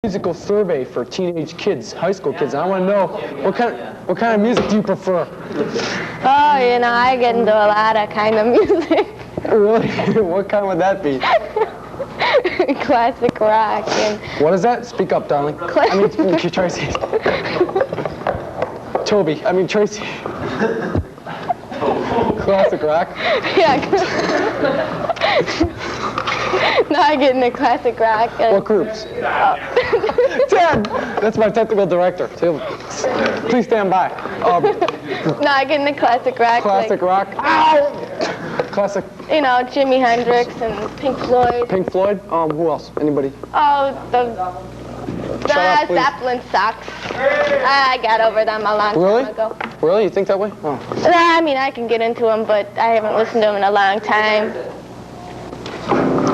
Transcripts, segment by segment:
Musical survey for teenage kids, high school kids. I want to know what kind of music do you prefer? Oh, you know, I get into a lot of kind of music. Really? What kind would that be? Classic rock and. What is that? Speak up, darling. I mean, Tracy. Toby. I mean, Tracy. Classic rock. Yeah. No, I get into classic rock. What groups? Ted! That's my technical director. Please stand by. No, I get into classic rock. Classic rock. Ow! Classic. You know, Jimi Hendrix and Pink Floyd. Pink Floyd? Who else? Anybody? Oh, the Zeppelin sucks. I got over them a long time ago. Really? You think that way? Oh. I mean, I can get into them, but I haven't listened to them in a long time.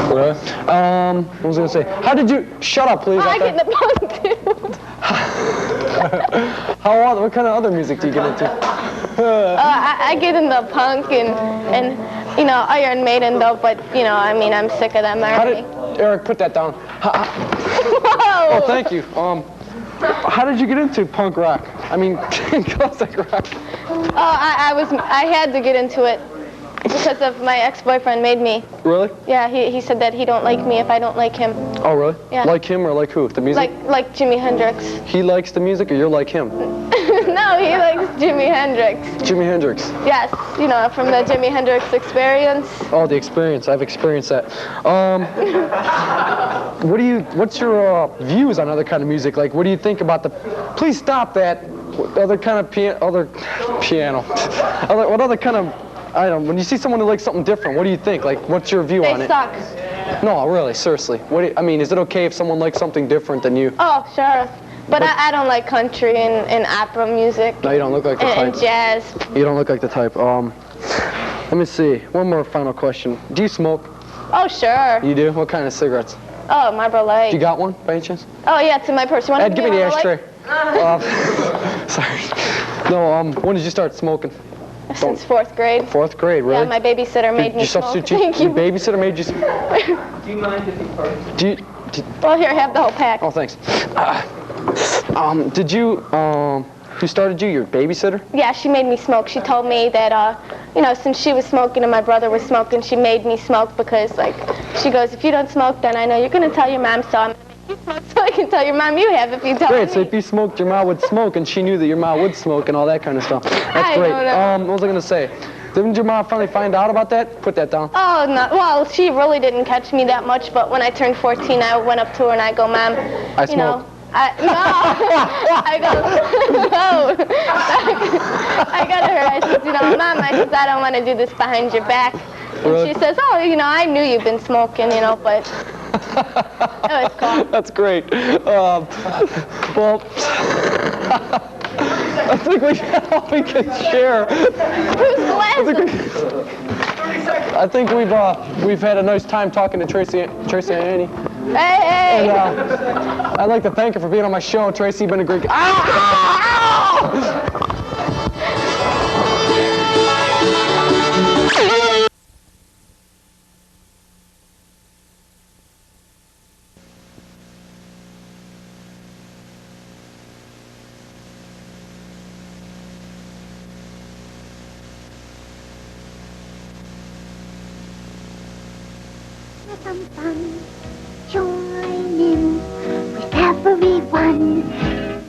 Really? What was I going to say? How did you... Shut up, please. Oh, I get into punk, too. What kind of other music do you get into? I get into punk and you know, Iron Maiden, though, but, you know, I mean, I'm sick of them already. Eric, put that down. Whoa! Oh, thank you. How did you get into punk rock? I mean, classic rock. Oh, I had to get into it because of my ex-boyfriend made me. Really? Yeah, he said that he don't like me if I don't like him. Oh, really? Yeah. Like him or like who? The music? Like Jimi Hendrix. He likes the music or you're like him? No, he likes Jimi Hendrix. Jimi Hendrix? Yes, you know, from the Jimi Hendrix experience. Oh, the experience. I've experienced that. What's your views on other kind of music? Like, what do you think about the... Please stop that. Other kind of piano. What other kind of... I don't know. When you see someone who likes something different, what do you think? Like, what's your view on it? They suck. No, really, seriously. I mean, is it okay if someone likes something different than you? Oh, sure. But I don't like country and opera music. No, you don't look like the type. And jazz. You don't look like the type. Let me see. One more final question. Do you smoke? Oh, sure. You do? What kind of cigarettes? Oh, Marlboro Light. You got one, by any chance? Oh, yeah, it's in my purse. You want to give me the ashtray. Sorry. No, when did you start smoking? Since 4th grade. 4th grade, really? Yeah, my babysitter made me smoke. Thank you. Your babysitter made you smoke? Do you mind if you first? Well, here, have the whole pack. Oh, thanks. Did you, who started you, your babysitter? Yeah, she made me smoke. She told me that, you know, since she was smoking and my brother was smoking, she made me smoke because, like, she goes, if you don't smoke, then I know you're going to tell your mom, so I'm going to make you smoke so I can tell your mom you have if you tell me. Great, so if you smoked, your mom would smoke, and she knew that your mom would smoke and all that kind of stuff. That's great. What was I going to say? Didn't your mom finally find out about that? Put that down. Oh, no. Well, she really didn't catch me that much, but when I turned 14, I went up to her and I go, Mom, I smoke. I go, no. I go to her, I said, you know, Mom, I don't want to do this behind your back. And really? she says, oh, you know, I knew you've been smoking, you know, but it was cool. That's great. Well, I think we can share. Who's glasses? I think we've had a nice time talking to Tracy Ianni. Hey! And, I'd like to thank her for being on my show. Tracy, you've been a great guy. Some fun. Join in with everyone.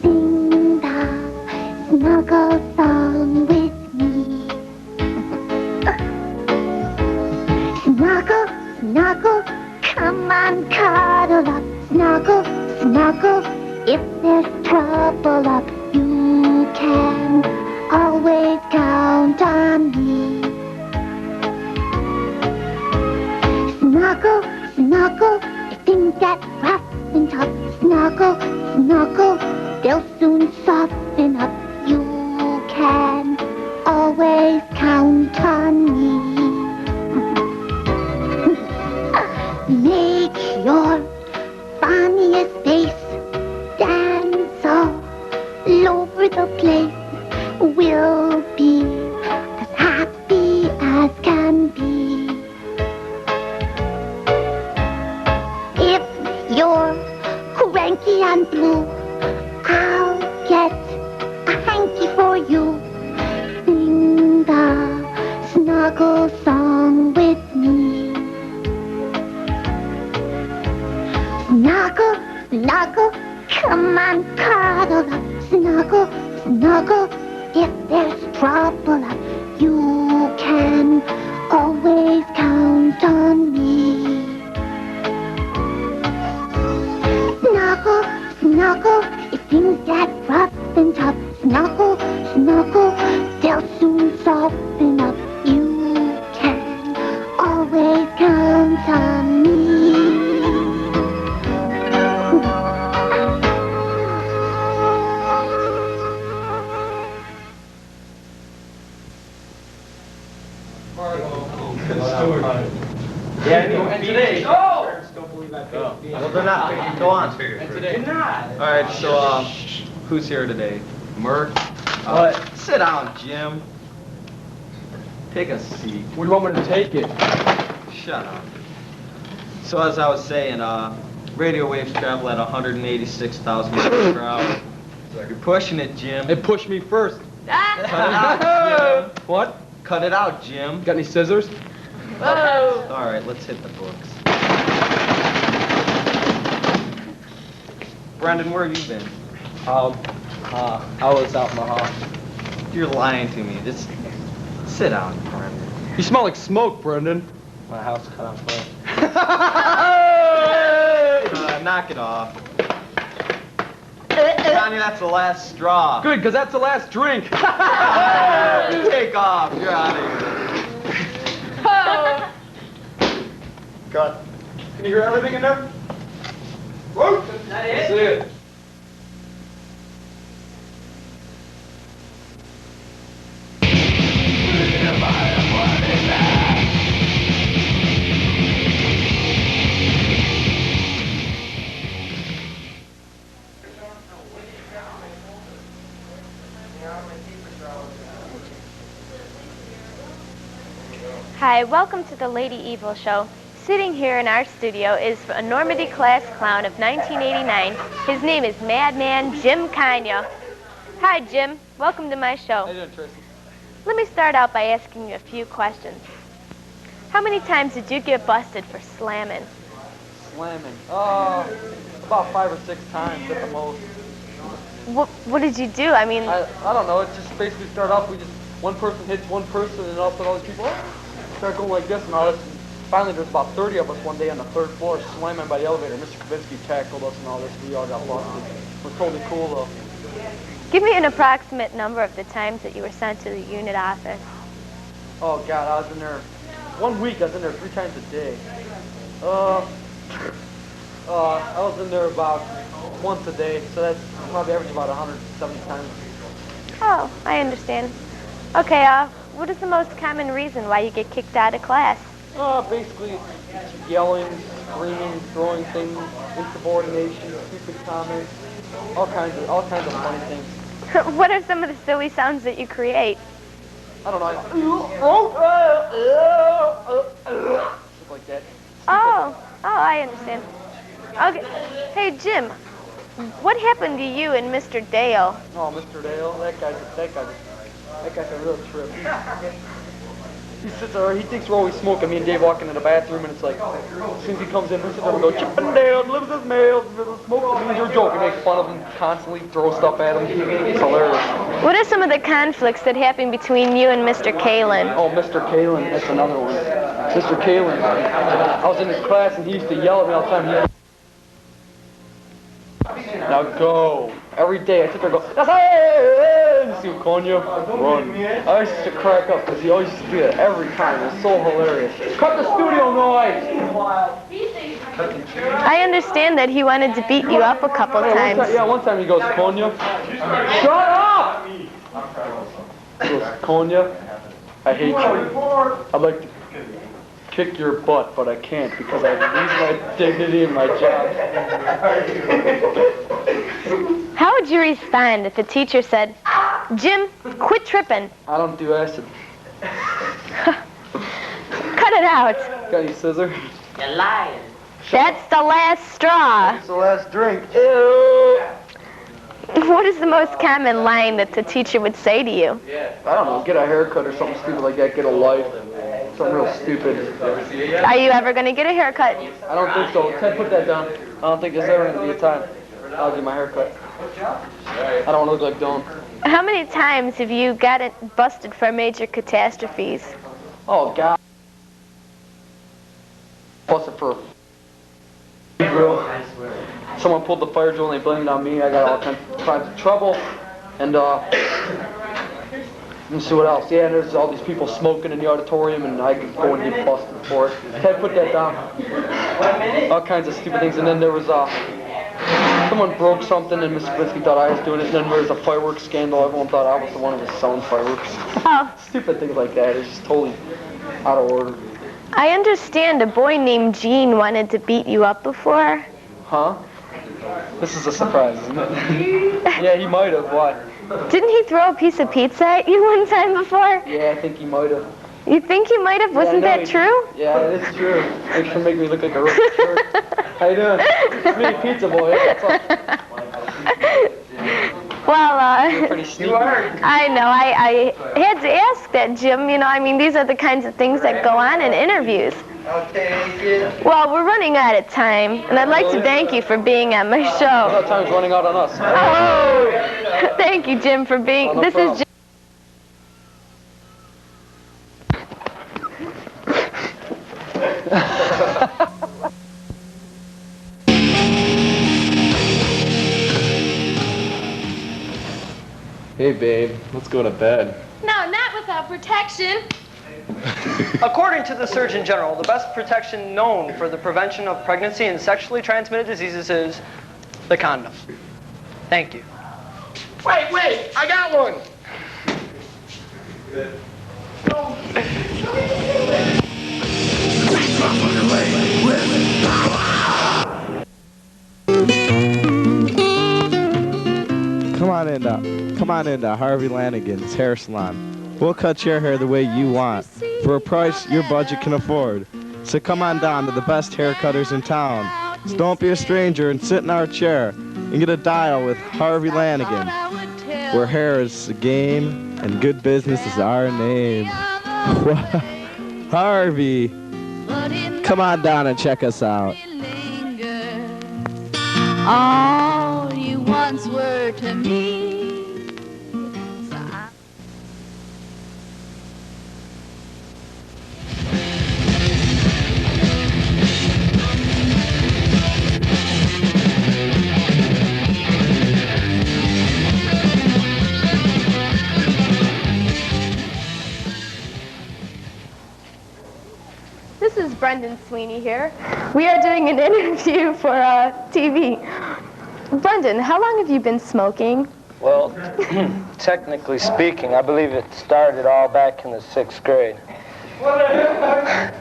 Sing the snuggle song with me. Snuggle, snuggle, come on, cuddle up. Snuggle, snuggle, if there's trouble up, you can always count on me. Snuggle, snuggle, if things get rough and tough. Snuggle, snuggle, they'll soon soften up. You can always count on me. Make your funniest face dance all over the place. We'll be as happy as can be. If you're cranky and and blue. I'll get a hanky for you. Sing the snuggle song with me. Snuggle, snuggle, come on, cuddle up. Snuggle, snuggle, if there's trouble up, you can always count on me. Snuggle, snuggle, if things get rough and tough. Snuggle, snuggle, they'll soon soften up. You can always count on me. Yeah, and today. Oh! Don't believe I paid. Well, they're not. Go on. And today. Not. All right, so who's here today? Merk. Sit down, Jim. Take a seat. Where do you want me to take it? Shut up. So as I was saying, radio waves travel at 186,000 miles per hour. You're pushing it, Jim. It pushed me first. Cut it out, Jim. What? Cut it out, Jim. Got any scissors? Whoa. All right, let's hit the books. Brendan, where have you been? I was out in the house. You're lying to me. Just sit down, Brendan. You smell like smoke, Brendan. My house caught on fire. Knock it off. Johnny, that's the last straw. Good, because that's the last drink. Take off. You're out of here. Oh. Cut. Can you hear everything in there? Whoa! That's it. Hi, welcome to the Lady Evil Show. Sitting here in our studio is a Normandy class clown of 1989. His name is Madman Jim Konya. Hi, Jim. Welcome to my show. How you doing, Tracy? Let me start out by asking you a few questions. How many times did you get busted for slamming? Slamming. About 5 or 6 times at the most. What did you do? I mean, I don't know. It just basically started off. One person hits one person, and all of a sudden all these people start going like this and all this. And finally, there's about 30 of us one day on the 3rd floor slamming by the elevator. Mr. Kavinsky tackled us and all this. We all got busted. It was totally cool though. give me an approximate number of the times that you were sent to the unit office. Oh God, I was in there 1 week. I was in there 3 times a day. I was in there about once a day, so that's probably average about 170 times. Oh, I understand. Okay, what is the most common reason why you get kicked out of class? Basically, it's yelling, screaming, throwing things, insubordination, stupid comments, all kinds of funny things. What are some of the silly sounds that you create? I don't know. Stuff like that. Oh, I understand. Okay, hey Jim, what happened to you and Mr. Dale? Oh, Mr. Dale, that guy's a real trip. He sits there, he thinks we're always smoking. Me and Dave walk into the bathroom, and it's like, as soon as he comes in, we sit there and go, Chip and Dale, delivers his mail, smoke. It means you're joking. Make fun of him constantly, throw stuff at him. It's hilarious. What are some of the conflicts that happen between you and Mr. Kalin? Oh, Mr. Kalin, that's another one. Mr. Kalin, I was in his class, and he used to yell at me all the time. Now go. Every day I sit there and go, that's hey, Steve Glorioso, run. I used to crack up because he always used to do that every time. It was so hilarious. Cut the studio noise! I understand that he wanted to beat you up a couple times. One time he goes, Konya, shut up! He goes, Konya, I hate you. I'd like to kick your butt, but I can't because I lose my dignity in my job. How would you respond if the teacher said, Jim, quit tripping? I don't do acid. Cut it out. Got any scissors? You're lying. That's the last straw. It's the last drink. Ew. What is the most common line that the teacher would say to you? I don't know, get a haircut or something stupid like that, get a life. Something real stupid. Are you ever going to get a haircut? I don't think so. Ted, put that down. I don't think there's ever going to be a time I'll get my haircut. I don't want to look like Dylan. How many times have you gotten busted for major catastrophes? Oh, God. Busted for a drill. Someone pulled the fire drill and they blamed it on me. I got all kinds of trouble. And, let me see what else. Yeah, there's all these people smoking in the auditorium and I could go and get busted for it. Ted, put that down. All kinds of stupid things. And then there was, someone broke something and Mr. Brinsky thought I was doing it. And then there was a fireworks scandal. Everyone thought I was the one who was selling fireworks. Oh. Stupid things like that. It's just totally out of order. I understand a boy named Gene wanted to beat you up before. Huh? This is a surprise, isn't it? Yeah, he might have. Why? Didn't he throw a piece of pizza at you one time before? Yeah, I think he might have. You think he might have? Wasn't that true? Yeah, it's true. Thanks for making me look like a real jerk. How you doing? It's me, Pizza Boy. What's up? Well, You're pretty sneaky. I know. I had to ask that, Jim. You know, I mean, these are the kinds of things that go on in interviews. Well, we're running out of time, and I'd like to thank you for being on my show. Well, time's running out on us. Oh, thank you, Jim, for being. Oh, no This problem. is Jim. Hey, babe, let's go to bed. No, not without protection. According to the Surgeon General, the best protection known for the prevention of pregnancy and sexually transmitted diseases is the condom. Thank you. Wait, I got one. Come on into Harvey Lannagans Hair Salon. We'll cut your hair the way you want, for a price your budget can afford. So come on down to the best hair cutters in town. So don't be a stranger and sit in our chair and get a dial with Harvey Lannagans, where hair is the game and good business is our name. Harvey, come on down and check us out. All you once were to me. This is Brendan Sweeny here. We are doing an interview for TV. Brendan, how long have you been smoking? Well, technically speaking, I believe it started all back in the 6th grade.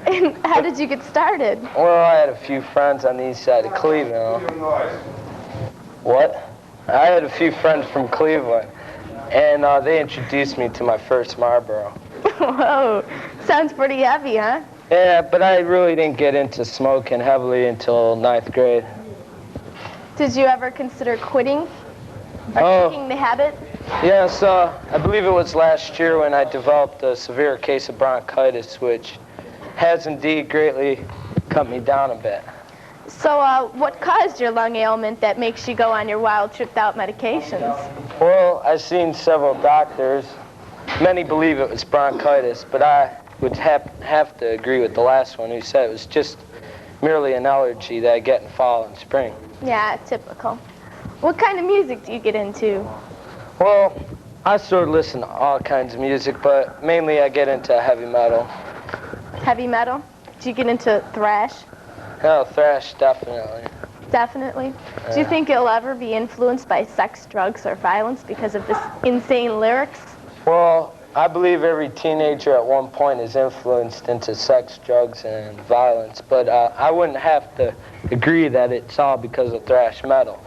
And how did you get started? Well, I had a few friends on the east side of Cleveland. What? I had a few friends from Cleveland, and they introduced me to my first Marlboro. Whoa, sounds pretty heavy, huh? Yeah, but I really didn't get into smoking heavily until 9th grade. Did you ever consider quitting? Or kicking the habit? Yes, I believe it was last year when I developed a severe case of bronchitis, which has indeed greatly cut me down a bit. So what caused your lung ailment that makes you go on your wild tripped out medications? Well, I've seen several doctors. Many believe it was bronchitis, but I would have to agree with the last one who said it was just merely an allergy that I get in fall and spring. Yeah, typical. What kind of music do you get into? Well, I sort of listen to all kinds of music, but mainly I get into heavy metal. Heavy metal? Do you get into thrash? Oh, thrash, definitely. Definitely. Do you think you'll ever be influenced by sex, drugs, or violence because of this insane lyrics? Well, I believe every teenager at one point is influenced into sex, drugs, and violence, but I wouldn't have to agree that it's all because of thrash metal.